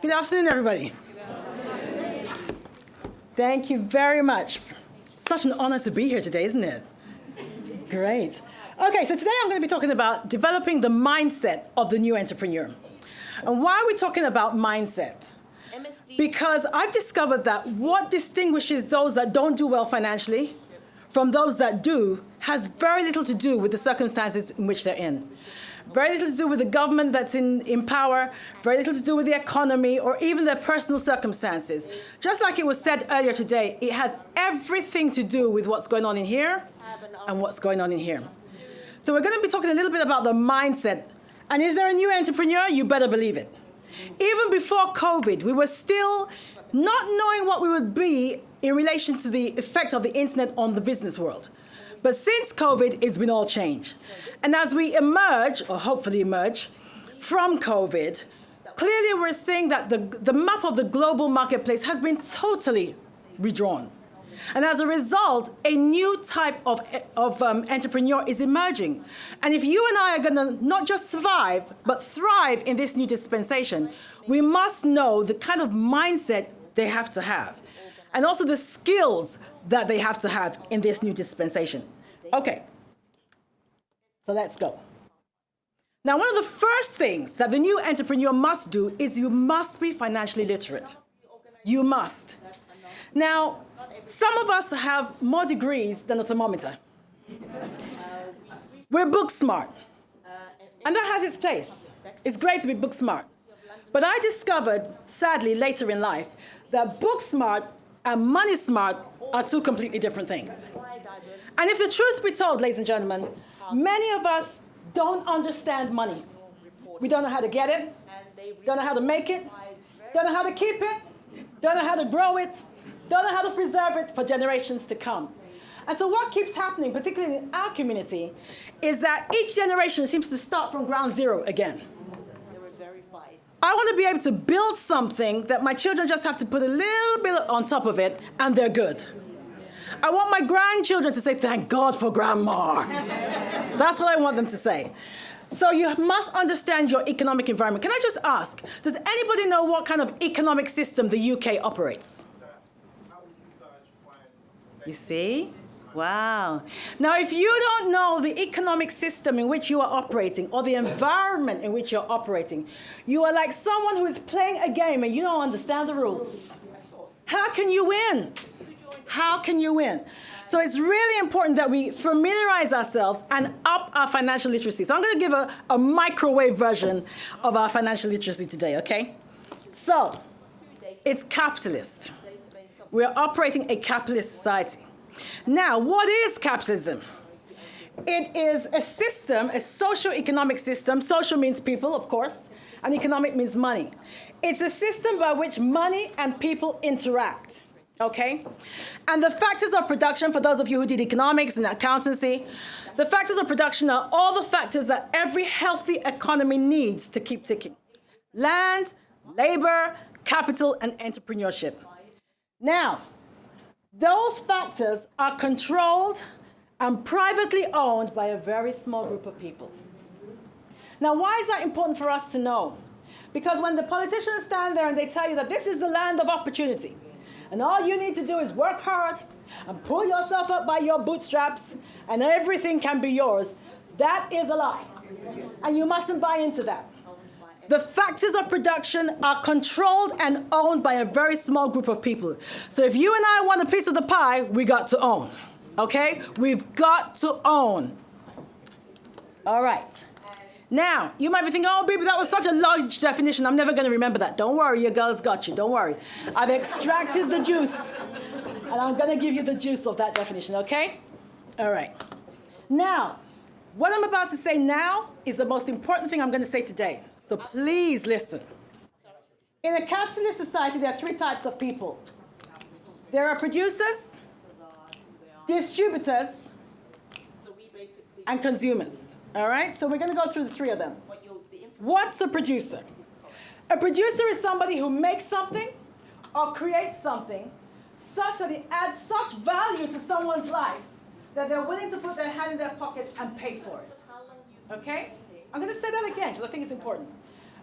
Good afternoon, everybody. Thank you very much. Such an honor to be here today, isn't it? Great. Okay, so today I'm going to be talking about developing the mindset of the new entrepreneur. And why are we talking about mindset? Because I've discovered that what distinguishes those that don't do well financially from those that do has very little to do with the circumstances in which they're in. Very little to do with the government that's in power, very little to do with the economy, or even their personal circumstances. Just like it was said earlier today, it has everything to do with what's going on in here and what's going on in here. So we're going to be talking a little bit about the mindset. And is there a new entrepreneur? You better believe it. Even before COVID, we were still not knowing what we would be in relation to the effect of the internet on the business world. But since COVID, it's been all change. And as we emerge, or hopefully emerge, from COVID, clearly we're seeing that the map of the global marketplace has been totally redrawn. And as a result, a new type of entrepreneur is emerging. And if you and I are going to not just survive, but thrive in this new dispensation, we must know the kind of mindset they have to have, and also the skills that they have to have in this new dispensation. Okay, so let's go. Now, one of the first things that the new entrepreneur must do is you must be financially literate. You must. Now, some of us have more degrees than a thermometer. We're book smart, and that has its place. It's great to be book smart. But I discovered, sadly, later in life, that book smart and money smart are two completely different things. And if the truth be told, ladies and gentlemen, many of us don't understand money. We don't know how to get it, don't know how to make it, don't know how to keep it, don't know how to grow it, don't know how to preserve it for generations to come. And so what keeps happening, particularly in our community, is that each generation seems to start from ground zero again. I want to be able to build something that my children just have to put a little bit on top of it, and they're good. I want my grandchildren to say, thank God for grandma. That's what I want them to say. So you must understand your economic environment. Can I just ask, does anybody know what kind of economic system the UK operates? You see? Wow. Now, if you don't know the economic system in which you are operating or the environment in which you're operating, you are like someone who is playing a game and you don't understand the rules. How can you win? How can you win? So it's really important that we familiarize ourselves and up our financial literacy. So I'm going to give a microwave version of our financial literacy today, okay? So it's capitalist. We're operating a capitalist society. Now, what is capitalism? It is a system, a socio-economic system. Social means people, of course, and economic means money. It's a system by which money and people interact, okay? And the factors of production, for those of you who did economics and accountancy, the factors of production are all the factors that every healthy economy needs to keep ticking. Land, labor, capital, and entrepreneurship. Now, those factors are controlled and privately owned by a very small group of people. Now, why is that important for us to know? Because when the politicians stand there and they tell you that this is the land of opportunity, and all you need to do is work hard and pull yourself up by your bootstraps, and everything can be yours, that is a lie. And you mustn't buy into that. The factors of production are controlled and owned by a very small group of people. So if you and I want a piece of the pie, we got to own, okay? We've got to own. All right. Now, you might be thinking, oh, Bebe, that was such a large definition. I'm never going to remember that. Don't worry, your girl's got you. Don't worry. I've extracted the juice, and I'm going to give you the juice of that definition, okay? All right. Now, what I'm about to say now is the most important thing I'm going to say today. So please listen. In a capitalist society, there are three types of people. There are producers, distributors, and consumers. All right? So we're going to go through the three of them. What's a producer? A producer is somebody who makes something or creates something such that it adds such value to someone's life that they're willing to put their hand in their pocket and pay for it. Okay? I'm going to say that again because I think it's important.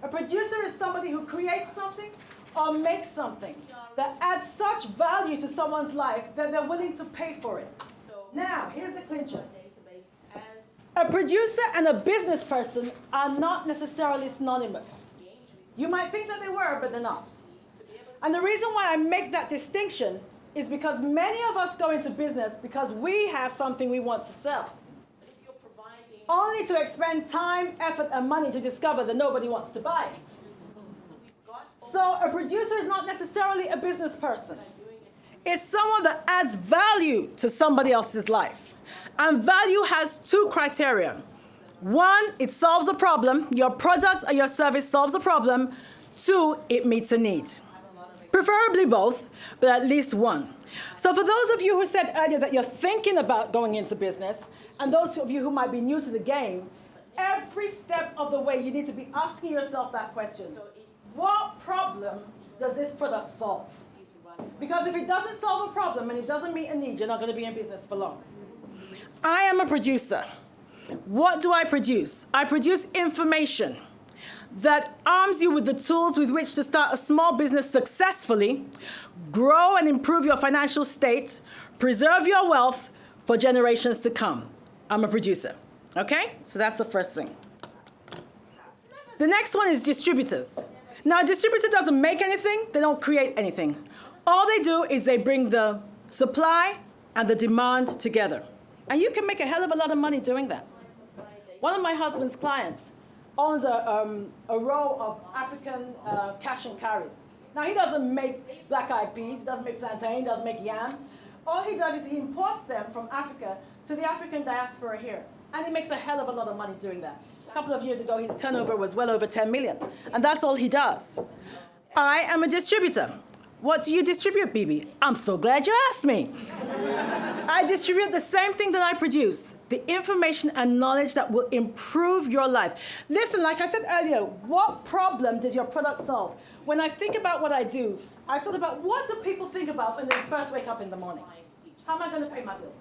A producer is somebody who creates something or makes something that adds such value to someone's life that they're willing to pay for it. Now, here's the clincher. A producer and a business person are not necessarily synonymous. You might think that they were, but they're not. And the reason why I make that distinction is because many of us go into business because we have something we want to sell, only to expend time, effort, and money to discover that nobody wants to buy it. So a producer is not necessarily a business person. It's someone that adds value to somebody else's life. And value has two criteria. One, it solves a problem. Your product or your service solves a problem. Two, it meets a need. Preferably both, but at least one. So for those of you who said earlier that you're thinking about going into business, and those of you who might be new to the game, every step of the way you need to be asking yourself that question. What problem does this product solve? Because if it doesn't solve a problem and it doesn't meet a need, you're not going to be in business for long. I am a producer. What do I produce? I produce information that arms you with the tools with which to start a small business successfully, grow and improve your financial state, preserve your wealth for generations to come. I'm a producer. Okay? So that's the first thing. The next one is distributors. Now, a distributor doesn't make anything. They don't create anything. All they do is they bring the supply and the demand together. And you can make a hell of a lot of money doing that. One of my husband's clients owns a row of African cash and carries. Now, he doesn't make black-eyed peas, he doesn't make plantain, he doesn't make yam. All he does is he imports them from Africa to the African diaspora here. And he makes a hell of a lot of money doing that. A couple of years ago, his turnover was well over 10 million. And that's all he does. I am a distributor. What do you distribute, Bebe? I'm so glad you asked me. I distribute the same thing that I produce, the information and knowledge that will improve your life. Listen, like I said earlier, what problem does your product solve? When I think about what I do, I thought about what do people think about when they first wake up in the morning? How am I going to pay my bills?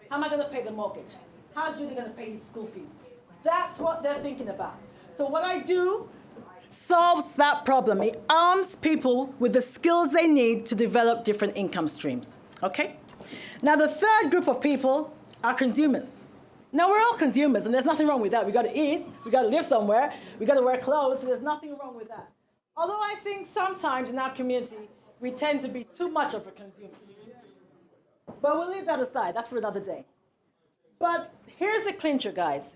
How am I going to pay the mortgage? How's Julie going to pay his school fees? That's what they're thinking about. So what I do solves that problem. It arms people with the skills they need to develop different income streams. Okay? Now, the third group of people are consumers. Now, we're all consumers, and there's nothing wrong with that. We got to eat, we got to live somewhere, we got to wear clothes, so there's nothing wrong with that. Although I think sometimes in our community, we tend to be too much of a consumer. But we'll leave that aside. That's for another day. But here's the clincher, guys.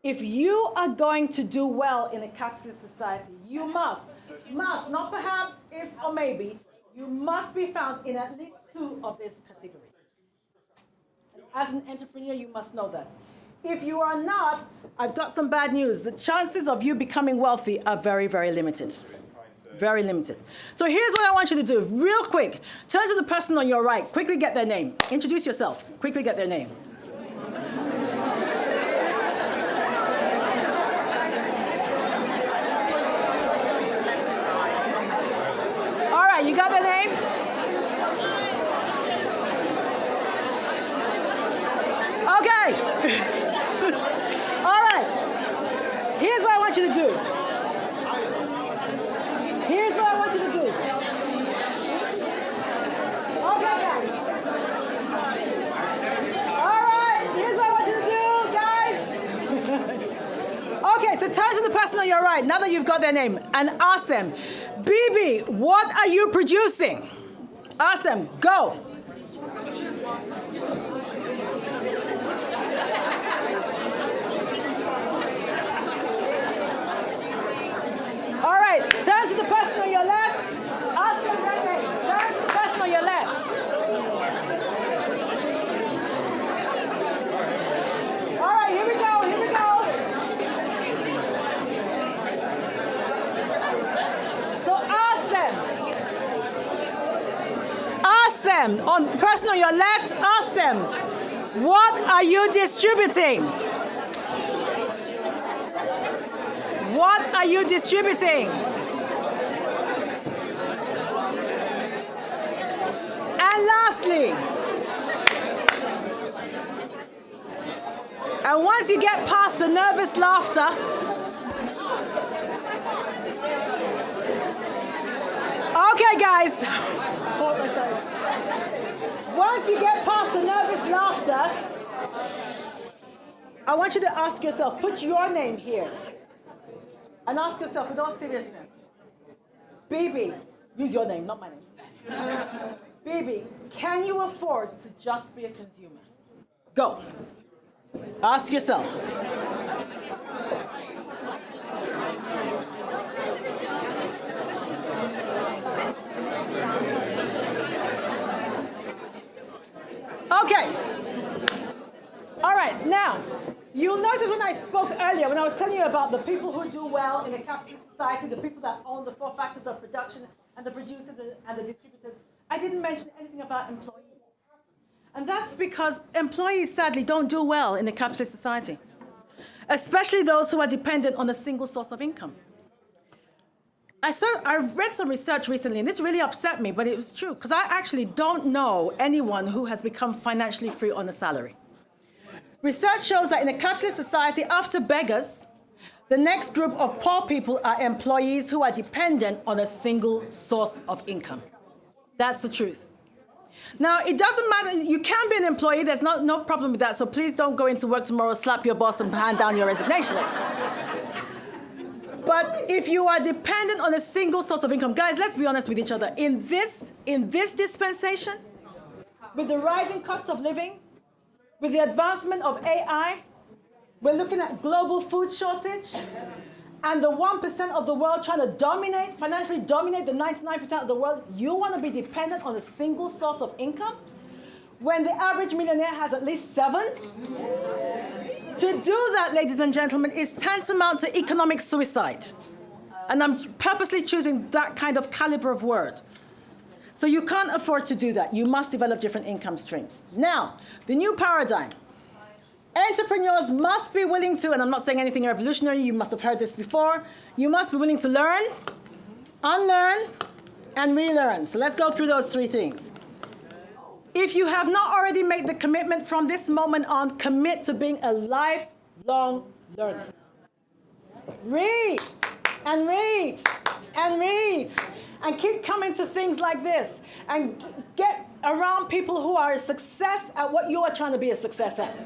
If you are going to do well in a capitalist society, you must, not perhaps, if or maybe, you must be found in at least two of these categories. As an entrepreneur, you must know that. If you are not, I've got some bad news. The chances of you becoming wealthy are very, very limited. Very limited. So here's what I want you to do. Real quick. Turn to the person on your right. Quickly get their name. Introduce yourself. Quickly get their name. All right, you got their name? Okay. All right. Here's what I want you to do. Here's what I want you to do. Okay, guys. All right. Here's what I want you to do, guys. Okay, so turn to the person on your right, now that you've got their name, and ask them, Bebe, what are you producing? Ask them. Go. All right, turn to the person on your left. Ask them their name. Turn to the person on your left. All right, here we go, here we go. So ask them, on the person on your left, ask them, what are you distributing? What are you distributing? And lastly, and once you get past the nervous laughter, Okay, guys. Once you get past the nervous laughter, I want you to ask yourself, put your name here, and ask yourself with all seriousness, Bebe, use your name, not my name. Bebe, can you afford to just be a consumer? Go. Ask yourself. Okay. All right, now, you'll notice when I spoke earlier, when I was telling you about the people who do well in a capitalist society, the people that own the 4 factors of production, and the producers and the distributors, I didn't mention anything about employees. And that's because employees, sadly, don't do well in a capitalist society, especially those who are dependent on a single source of income. I read some research recently, and this really upset me, but it was true, because I actually don't know anyone who has become financially free on a salary. Research shows that in a capitalist society, after beggars, the next group of poor people are employees who are dependent on a single source of income. That's the truth. Now, it doesn't matter. You can be an employee. There's no problem with that. So please don't go into work tomorrow, slap your boss, and hand down your resignation letter. But if you are dependent on a single source of income, guys, let's be honest with each other. In this dispensation, with the rising cost of living, with the advancement of AI, we're looking at global food shortage, and the 1% of the world trying to financially dominate the 99% of the world. You want to be dependent on a single source of income? When the average millionaire has at least 7? To do that, ladies and gentlemen, is tantamount to economic suicide. And I'm purposely choosing that kind of caliber of word. So you can't afford to do that. You must develop different income streams. Now, the new paradigm. Entrepreneurs must be willing to, and I'm not saying anything revolutionary, you must have heard this before, you must be willing to learn, unlearn, and relearn. So let's go through those 3 things. If you have not already made the commitment from this moment on, commit to being a lifelong learner. Read, and read, and read. And keep coming to things like this. And get around people who are a success at what you are trying to be a success at.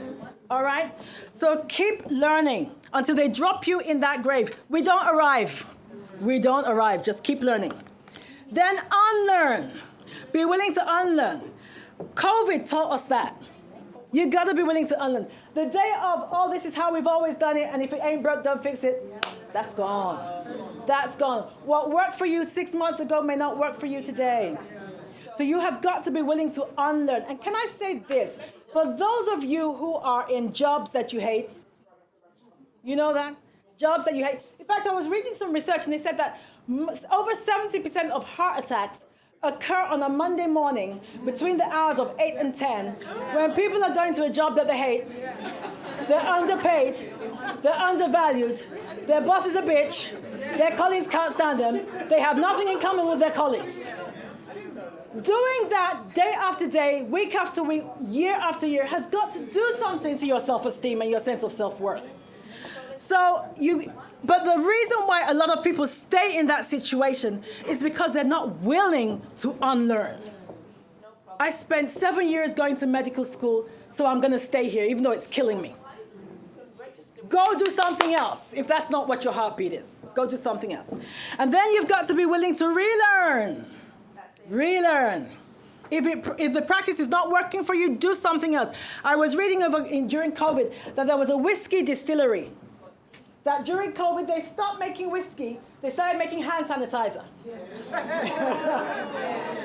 All right? So keep learning until they drop you in that grave. We don't arrive. We don't arrive. Just keep learning. Then unlearn. Be willing to unlearn. COVID taught us that. You got to be willing to unlearn. The day of, oh, this is how we've always done it, and if it ain't broke, don't fix it, that's gone. That's gone. What worked for you 6 months ago may not work for you today. So you have got to be willing to unlearn. And can I say this? For those of you who are in jobs that you hate, you know that? Jobs that you hate. In fact, I was reading some research, and they said that over 70% of heart attacks occur on a Monday morning between the hours of 8 and 10 when people are going to a job that they hate, they're underpaid, they're undervalued, their boss is a bitch, their colleagues can't stand them, they have nothing in common with their colleagues. Doing that day after day, week after week, year after year has got to do something to your self-esteem and your sense of self-worth. But the reason why a lot of people stay in that situation is because they're not willing to unlearn. I spent 7 years going to medical school, so I'm going to stay here, even though it's killing me. Go do something else, if that's not what your heartbeat is. Go do something else. And then you've got to be willing to relearn. Relearn. If the practice is not working for you, do something else. I was reading during COVID that there was a whiskey distillery. That during COVID, they stopped making whiskey. They started making hand sanitizer.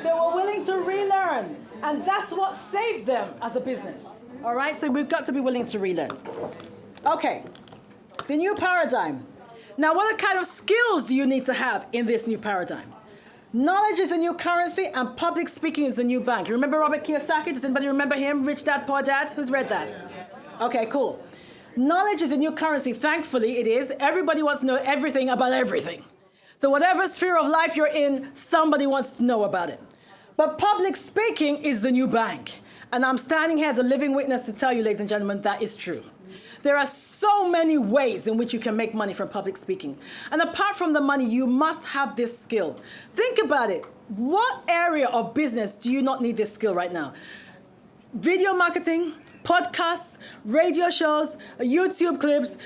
They were willing to relearn. And that's what saved them as a business. All right? So we've got to be willing to relearn. Okay. The new paradigm. Now, what kind of skills do you need to have in this new paradigm? Knowledge is the new currency, and public speaking is the new bank. You remember Robert Kiyosaki? Does anybody remember him? Rich Dad, Poor Dad? Who's read that? Okay, cool. Knowledge is a new currency. Thankfully, it is. Everybody wants to know everything about everything. So whatever sphere of life you're in, somebody wants to know about it. But public speaking is the new bank. And I'm standing here as a living witness to tell you, ladies and gentlemen, that is true. There are so many ways in which you can make money from public speaking. And apart from the money, you must have this skill. Think about it. What area of business do you not need this skill right now? Video marketing, podcasts, radio shows, YouTube clips,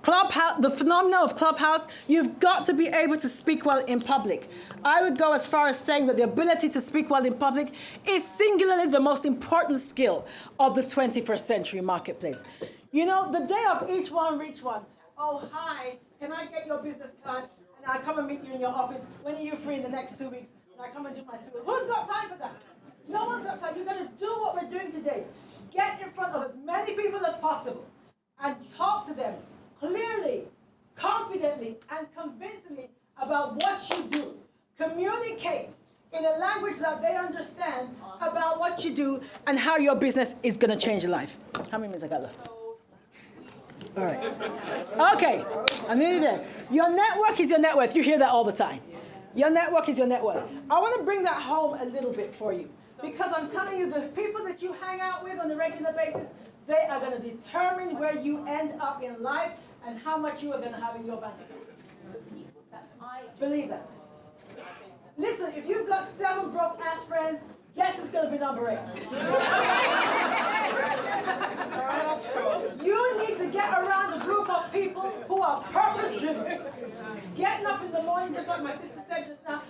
Clubhouse, the phenomenon of Clubhouse. You've got to be able to speak well in public. I would go as far as saying that the ability to speak well in public is singularly the most important skill of the 21st century marketplace. You know, the day of each one, reach one. Oh, hi, can I get your business card? And I come and meet you in your office. When are you free in the next 2 weeks? And I come and do my school. Who's got time for that? No one's got time. You're going to do what we're doing today. Get in front of as many people as possible and talk to them clearly, confidently, and convincingly about what you do. Communicate in a language that they understand about what you do and how your business is going to change your life. How many minutes I got left? All right. Okay. I'm nearly there. Your network is your net worth. You hear that all the time. Your network is your net worth. I want to bring that home a little bit for you. Because I'm telling you, the people that you hang out with on a regular basis, they are going to determine where you end up in life and how much you are going to have in your bank account. Believe that. Listen, if you've got 7 broke-ass friends, guess who's going to be number 8? You need to get around a group of people who are purpose-driven. Getting up in the morning, just like my sister said just now,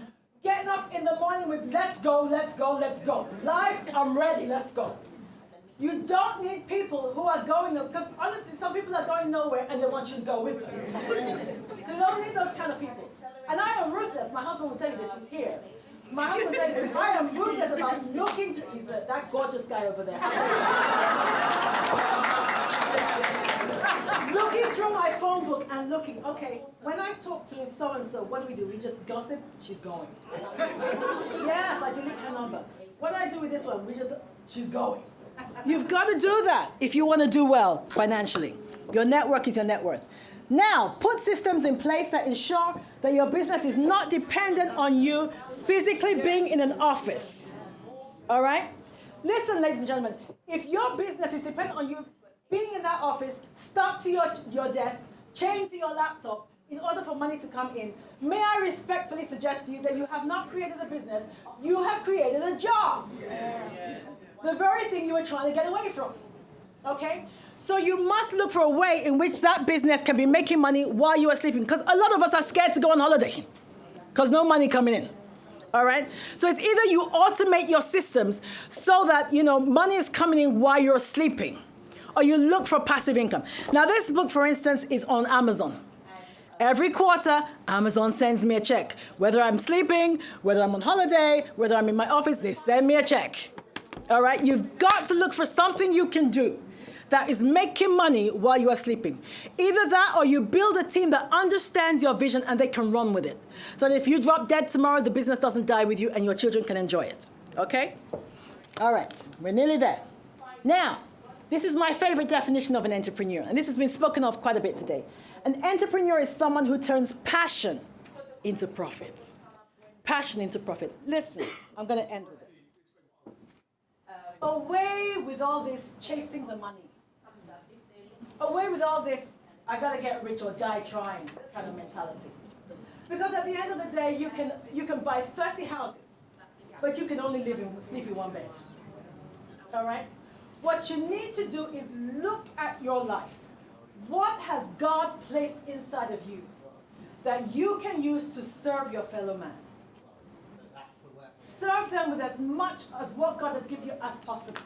getting up in the morning with let's go, let's go, let's go. Life, I'm ready, let's go. You don't need people who are going, because honestly, some people are going nowhere and they want you to go with them. You don't need those kind of people. And I am ruthless. My husband will tell you this, he's here. My husband will tell you this, I am ruthless about looking through, he's that gorgeous guy over there. Looking through my phone book and looking, okay, when I talk to so-and-so, what do? We just gossip, she's going. Yes, I delete her number. What do I do with this one? She's going. You've got to do that if you want to do well financially. Your network is your net worth. Now, put systems in place that ensure that your business is not dependent on you physically being in an office. All right? Listen, ladies and gentlemen, if your business is dependent on you being in that office, stuck to your desk, chained to your laptop, in order for money to come in, may I respectfully suggest to you that you have not created a business, you have created a job. Yeah. The very thing you were trying to get away from. Okay? So you must look for a way in which that business can be making money while you are sleeping. Because a lot of us are scared to go on holiday. Because no money coming in. All right? So it's either you automate your systems so that, money is coming in while you're sleeping. Or you look for passive income. Now, this book, for instance, is on Amazon. Every quarter, Amazon sends me a check. Whether I'm sleeping, whether I'm on holiday, whether I'm in my office, they send me a check. All right? You've got to look for something you can do that is making money while you are sleeping. Either that or you build a team that understands your vision and they can run with it. So that if you drop dead tomorrow, the business doesn't die with you and your children can enjoy it. Okay? All right. We're nearly there. Now, this is my favorite definition of an entrepreneur, and this has been spoken of quite a bit today. An entrepreneur is someone who turns passion into profit. Passion into profit. Listen, I'm going to end with this. Away with all this chasing the money. Away with all this, I got to get rich or die trying kind of mentality. Because at the end of the day, you can buy 30 houses, but you can only sleep in one bed. All right? What you need to do is look at your life. What has God placed inside of you that you can use to serve your fellow man? Serve them with as much as what God has given you as possible.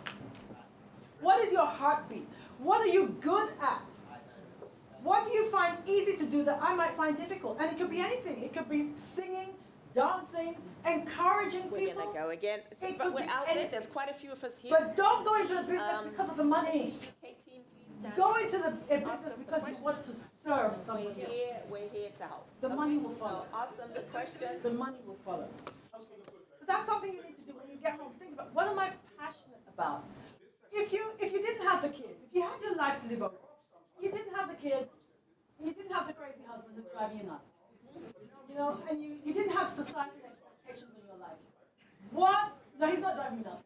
What is your heartbeat? What are you good at? What do you find easy to do that I might find difficult? And it could be anything. It could be singing, dancing, encouraging people. We're going to go again. But we're out there. There's quite a few of us here. But don't go into the business because of the money. Go into the business because you want to serve somebody else. We're here to help. The money will follow. Ask them the question. The money will follow. So that's something you need to do when you get home. Think about, what am I passionate about? If you didn't have the kids, if you had your life to live over, you didn't have the kids, you didn't have the crazy husband who's driving you nuts. And you didn't have societal expectations in your life. What? No, he's not driving me nuts.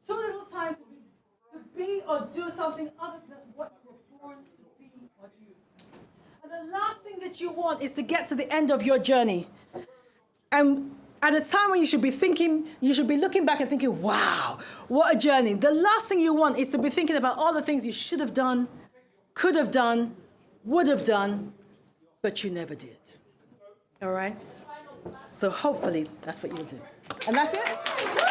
too little time to be or do something other than what you were born to be or do. And the last thing that you want is to get to the end of your journey. And at a time when you should be thinking, you should be looking back and thinking, wow, what a journey. The last thing you want is to be thinking about all the things you should have done, could have done, would have done, but you never did. All right? So hopefully that's what you'll do. And that's it. Woo!